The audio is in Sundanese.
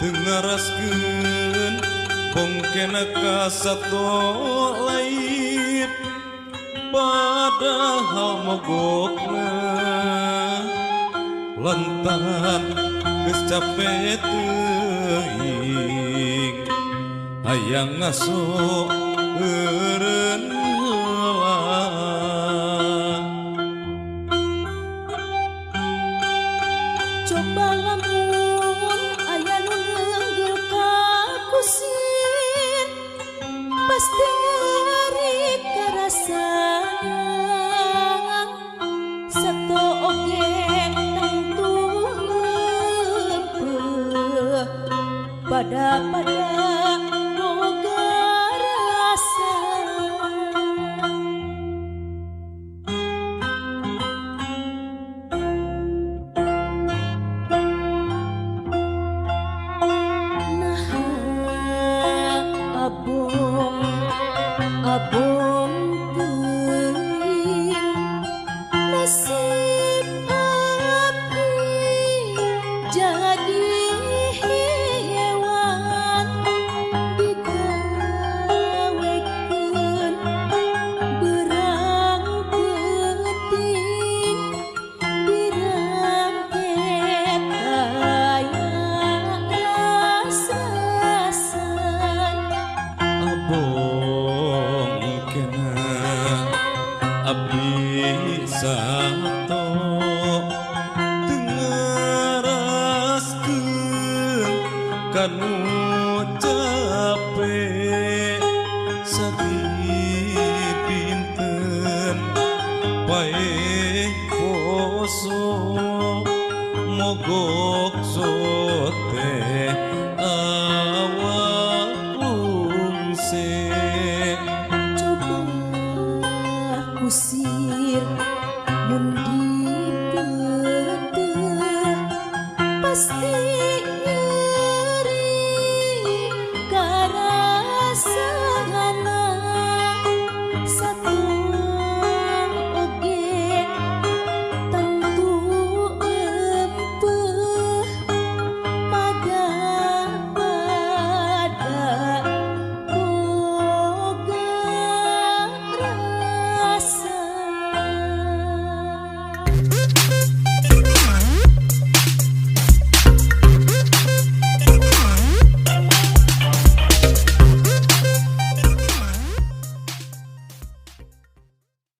dengaraskeun bongkena kasato lain padahal mogokna lantaran geus capek teuing hayang ngaso eureun heula. Coba lamun aya nu ngeunggul ka kusir pasti nyeri karasana sato oge tentu leumpeuh pada boga rasa. Abong teuing nasib abdi jadi hewan digawekeun berang penting dirangket kaya asa-asan. Abong kena abdi sato dengaraskeun kanu capek sadipinten pae poso mogok sote awak lungse. Coba kusir mun diteuteuh pasti